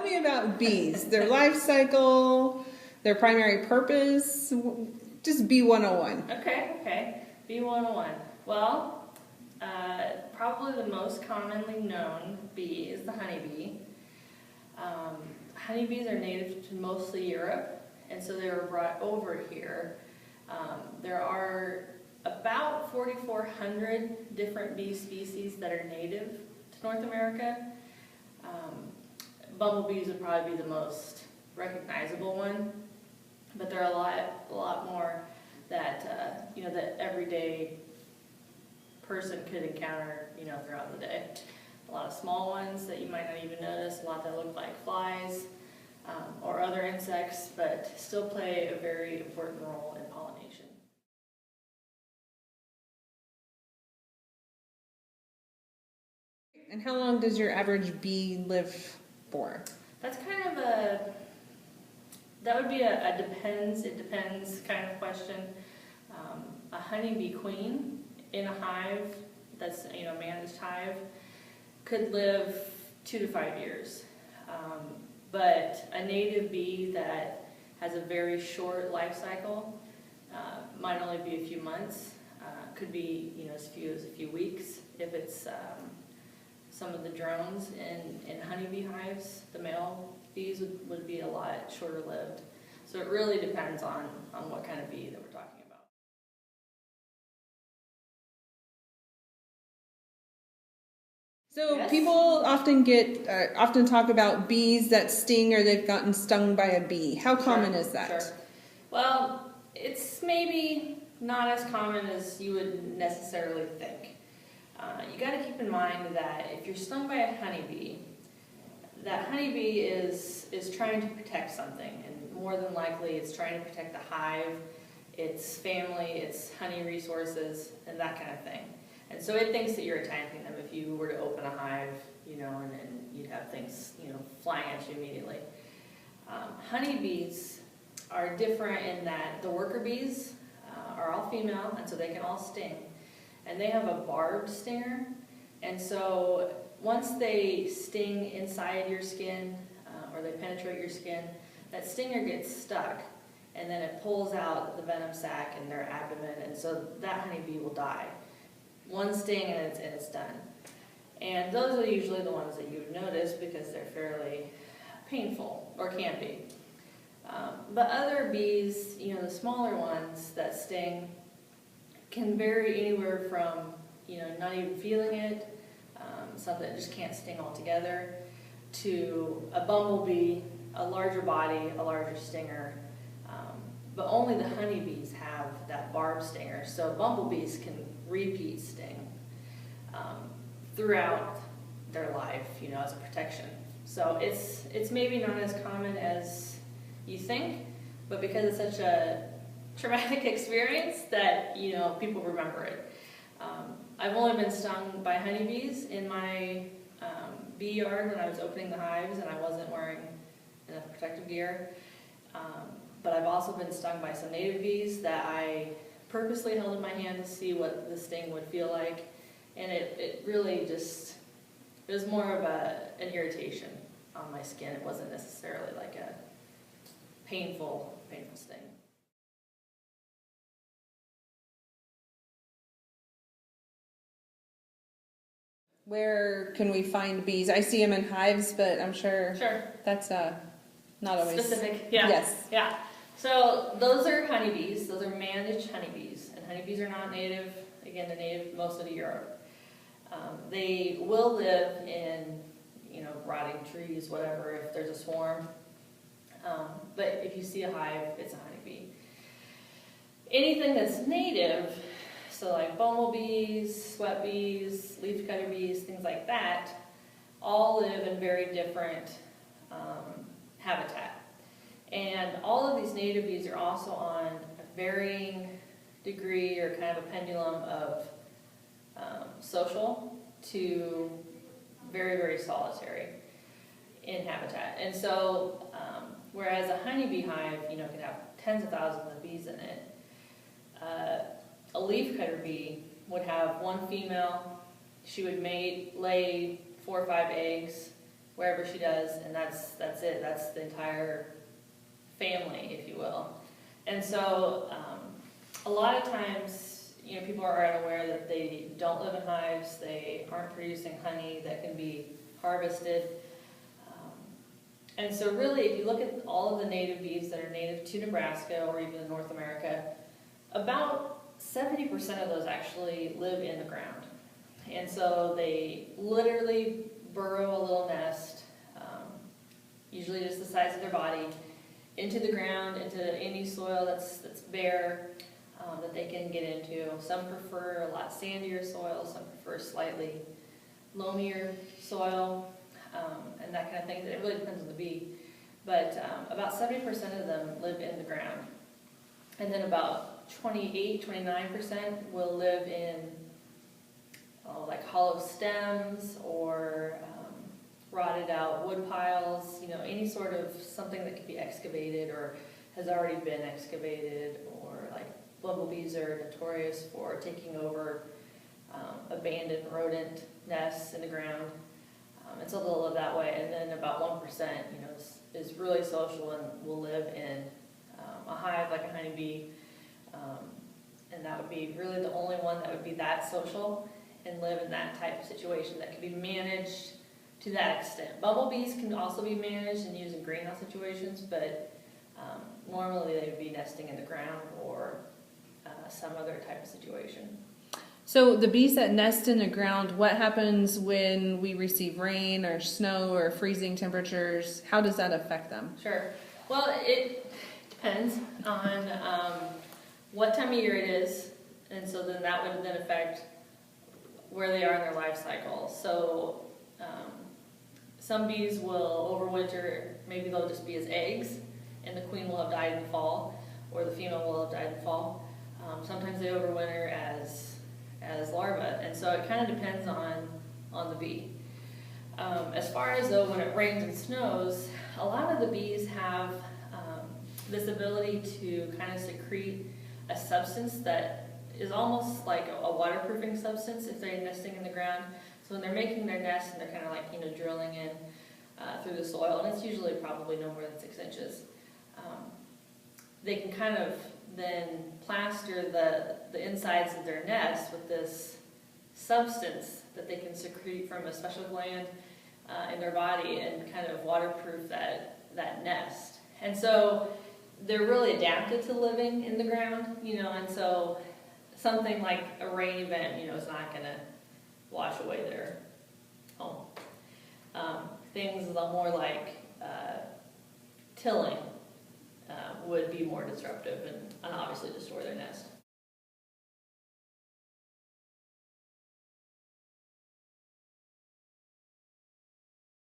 me about bees, their life cycle, their primary purpose, just bee 101. Okay. Bee 101. Well, probably the most commonly known bee is the honeybee. Honeybees are native to mostly Europe, and so they were brought over here. There are about 4,400 different bee species that are native to North America. Bumblebees would probably be the most recognizable one, but there are a lot more that that everyday person could encounter throughout the day. A lot of small ones that you might not even notice, a lot that look like flies or other insects, but still play a very important role in pollination. And how long does your average bee live for? That's kind of that would be a depends, it depends kind of question. A honeybee queen in a hive that's managed hive could live 2 to 5 years. But a native bee that has a very short life cycle might only be a few months, could be as few as a few weeks. If it's some of the drones in honeybee hives, the male bees would be a lot shorter lived. So it really depends on what kind of bee that we're talking about. So Yes. people often talk about bees that sting or they've gotten stung by a bee. How common is that? Sure. Well, it's maybe not as common as you would necessarily think. You got to keep in mind that if you're stung by a honeybee, that honeybee is trying to protect something, and more than likely it's trying to protect the hive, its family, its honey resources, and that kind of thing. And so it thinks that you're attacking them if you were to open a hive, and you'd have things, flying at you immediately. Honeybees are different in that the worker bees are all female, and so they can all sting. And they have a barbed stinger, and so once they sting inside your skin, or they penetrate your skin, that stinger gets stuck, and then it pulls out the venom sac in their abdomen, and so that honeybee will die. One sting and it's done. And those are usually the ones that you would notice because they're fairly painful, or can be. But other bees, the smaller ones that sting, can vary anywhere from not even feeling it, some that just can't sting altogether, to a bumblebee, a larger body, a larger stinger. But only the honeybees have that barbed stinger, so bumblebees can repeat sting throughout their life, as a protection. So it's maybe not as common as you think, but because it's such a traumatic experience that people remember it. I've only been stung by honeybees in my bee yard when I was opening the hives and I wasn't wearing enough protective gear. But I've also been stung by some native bees that I purposely held in my hand to see what the sting would feel like, and it really just, it was more of an irritation on my skin. It wasn't necessarily like a painful sting. Where can we find bees? I see them in hives, but I'm sure that's not always specific. Yeah. Yes. Yeah. So those are honeybees. Those are managed honeybees, and honeybees are not native. Again, they're native mostly to Europe. They will live in rotting trees, whatever, if there's a swarm. But if you see a hive, it's a honeybee. Anything that's native, so like bumblebees, sweat bees, leafcutter bees, things like that, all live in very different habitat. And all of these native bees are also on a varying degree or kind of a pendulum of social to very, very solitary in habitat. And so, whereas a honeybee hive, can have tens of thousands of bees in it, a leafcutter bee would have one female. She would mate, lay 4 or 5 eggs, wherever she does, and that's it. That's the entire family, if you will. And so a lot of times, people are unaware that they don't live in hives, they aren't producing honey that can be harvested. And so really, if you look at all of the native bees that are native to Nebraska or even North America, about 70% of those actually live in the ground. And so they literally burrow a little nest, usually just the size of their body, into the ground, into any soil that's bare, that they can get into. Some prefer a lot sandier soil, some prefer slightly loamier soil, and that kind of thing. It really depends on the bee. But about 70% of them live in the ground. And then about 29% will live in like hollow stems or rotted out wood piles, any sort of something that can be excavated or has already been excavated, or like bumblebees are notorious for taking over abandoned rodent nests in the ground. And so they'll live that way. And then about 1%, is really social and will live in a hive like a honeybee. And that would be really the only one that would be that social and live in that type of situation that can be managed to that extent. Bumblebees can also be managed and used in greenhouse situations, but normally they would be nesting in the ground or some other type of situation. So the bees that nest in the ground, what happens when we receive rain or snow or freezing temperatures? How does that affect them? Sure. Well, it depends on what time of year it is, and so then that would then affect where they are in their life cycle. So some bees will overwinter, maybe they'll just be as eggs, and the queen will have died in the fall, or the female will have died in the fall. Sometimes they overwinter as larvae, and so it kind of depends on the bee. As far as though when it rains and snows, a lot of the bees have this ability to kind of secrete a substance that is almost like a waterproofing substance if they're nesting in the ground. So when they're making their nest and they're kind of like drilling in through the soil, and it's usually probably no more than 6 inches, they can kind of then plaster the insides of their nest with this substance that they can secrete from a special gland in their body and kind of waterproof that nest. And so they're really adapted to living in the ground, and so something like a rain event, is not going to wash away their home. Things more like tilling would be more disruptive and obviously destroy their nest.